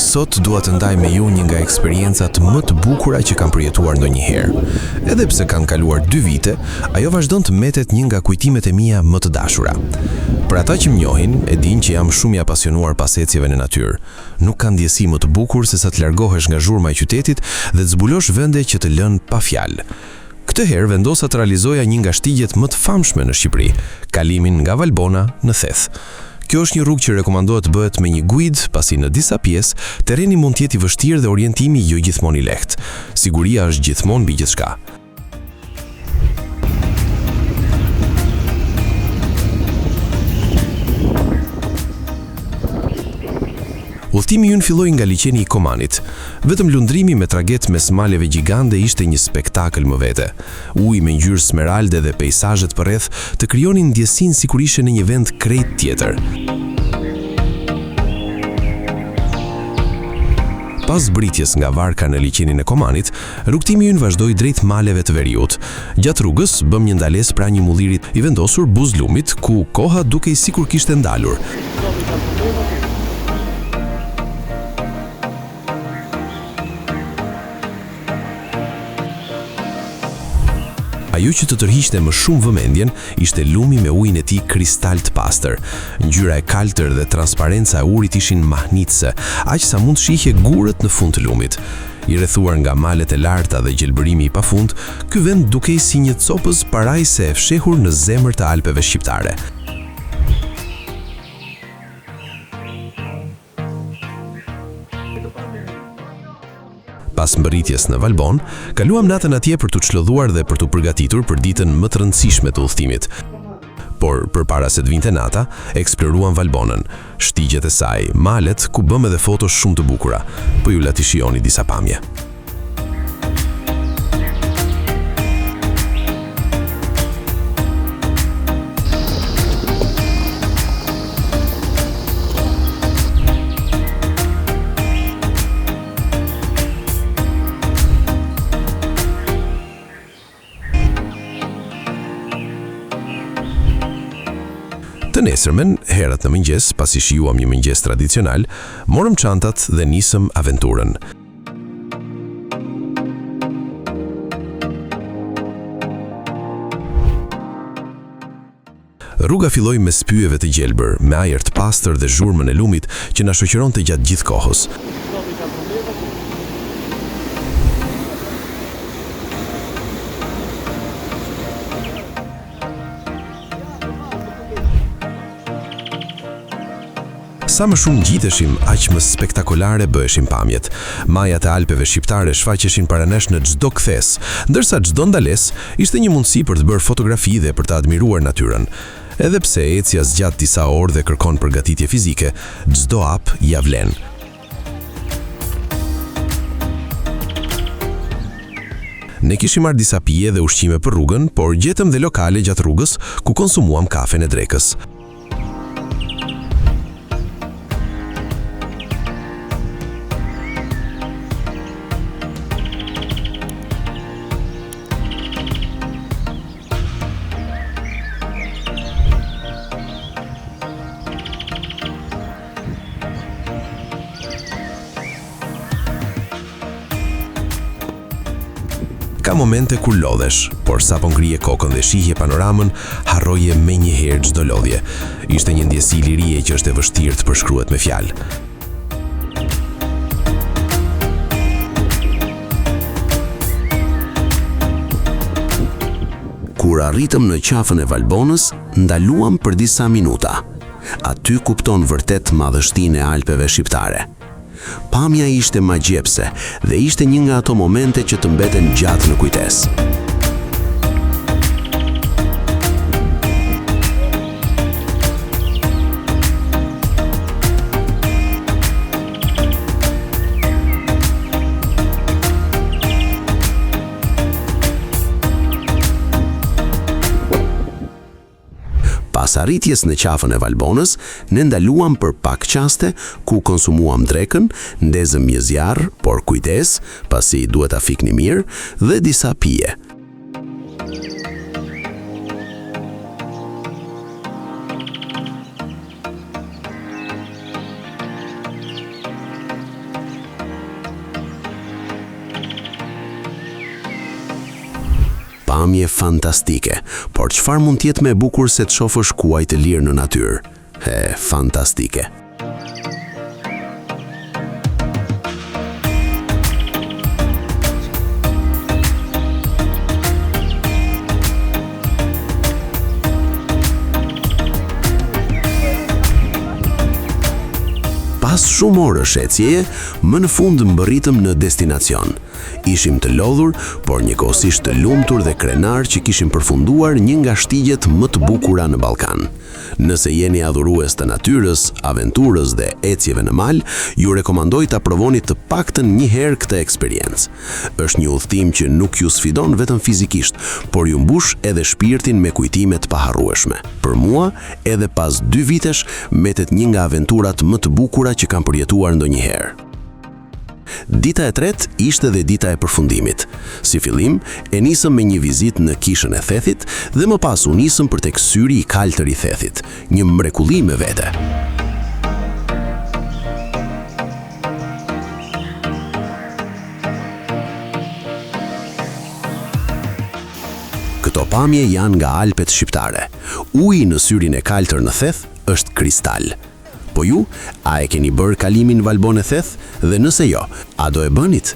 Sot dua të ndaj me ju një nga eksperiencat më të bukura që kam përjetuar ndonjëherë. Edhe pse kanë kaluar 2 vite, ajo vazhdon të mbetet një nga kujtimet e mia më të dashura. Për ata që më njohin, e dinë që jam shumë i apasionuar pas ecjeve në natyrë. Nuk ka ndjesi më të bukur se sa të largohesh nga zhurma e qytetit dhe të zbulosh vende që të lënë pa fjalë. Këtë herë vendosa të realizoja një nga shtigjet më të famshme në Shqipëri, kalimin nga Valbona në Theth. Kjo është një rrugë që rekomandohet të bëhet me një guid, pasi në disa pjesë terreni mund të jetë i vështirë dhe orientimi jo gjithmonë i lehtë. Siguria është gjithmonë mbi gjithçka. Udhtimi ynë filloi nga liçeni i Komanit. Vetëm lundrimi me traget mes maleve gjigande ishte një spektakël më vete. Uji me ngjyrë smeralde dhe peizazhet përreth të krijonin ndjesinë sikur ishe në një vend krejt tjetër. Pas zbritjes nga varka në liçenin e Komanit, rrugtimi ynë vazhdoi drejt maleve të veriut. Gjatë rrugës bëm një ndalesë pranë një mullirit i vendosur Buzlumit, ku koha dukej sikur kishte ndalur. Ajo që të tërhiqte më shumë vëmendjen ishte lumi me ujin e tij kristal të pastër. Ngjyra e kaltër dhe transparenca e urit ishin mahnitëse, aq sa mund shihje gurët në fund të lumit. I rrethuar nga malet e larta dhe gjelbërimi i pafund, ky vend dukej si një copës parajse e fshehur në zemër të Alpeve shqiptare. Pas mbërritjes në Valbon, kaluam natën atje për të çlodhuar dhe për të përgatitur për ditën më të rëndësishme të udhëtimit. Por përpara se të vinte nata, eksploruam Valbonën, shtigjet e saj, malet ku bëm edhe foto shumë të bukura. Po ju la t'i shijoni disa pamje. Të nesërmen, herët në mëngjes, pasi shijuam një mëngjes tradicional, morëm çantat dhe nisëm aventurën. Rruga filloi me spyjeve të gjelbër, me ajër të pastër dhe zhurmën e lumit që na shoqëronte gjatë gjithë kohës. Sa më shumë ngjiteshim, aq më spektakolare bëheshin pamjet. Majat e Alpeve shqiptare shfaqeshin para nesh në çdo kthes, ndërsa çdo ndalesë ishte një mundësi për të bërë fotografi dhe për të admiruar natyrën. Edhe pse ecja zgjat disa orë dhe kërkon përgatitje fizike, çdo hap ia vlen. Ne kishim marrë disa pije dhe ushqime për rrugën, por gjetëm dhe lokale gjatë rrugës ku konsumuam kafen e drekës. Ka momente kur lodhesh, por sa po ngrije kokën dhe shihje panoramën, harroje menjëherë çdo lodhje. Ishte një ndjesi lirie që është e vështirë të përshkruhet me fjalë. Kur arritëm në qafën e Valbonës, ndaluam për disa minuta. Aty kupton vërtet madhështinë e Alpeve shqiptare. Pamja ishte magjepse dhe ishte një nga ato momente që të mbeten gjatë në kujtesë. Pas arritjes në qafën e Valbonës, ne ndaluam për pak qaste ku konsumuam drekën, ndezëm një zjarr, por kujdes, pasi duhet ta fikni mirë, dhe disa pije. pamje fantastike, por çfarë mund të jetë më e bukur se të shohësh kuaj të lirë në natyrë? Fantastike. Pas shumë orësh ecjeje, më në fund mbërritëm në destinacion. Ishim të lodhur, por njëkohësisht të lumtur dhe krenar që kishim përfunduar një nga shtigjet më të bukura në Ballkan. Nëse jeni adhurues të natyrës, aventurës dhe ecjeve në mal, ju rekomandoj ta provoni të paktën një herë këtë eksperiencë. Është një udhëtim që nuk ju sfidon vetëm fizikisht, por ju mbush edhe shpirtin me kujtime të paharrueshme. Për mua, edhe pas 2 vitesh, mbetet një nga aventurat më të bukura që kam përjetuar ndonjëherë. Dita e tretë ishte dhe dita e përfundimit. Si fillim, e nisëm me një vizitë në kishën e Thethit dhe më pas u nisëm për tek syri i kaltër i Thethit, një mrekulli me vete. Këto pamje janë nga Alpet shqiptare. Uji në syrin e kaltër në Theth është kristal. Po ju, a e keni bërë kalimin Valbon e Theth? Dhe nëse jo, a do e bënit?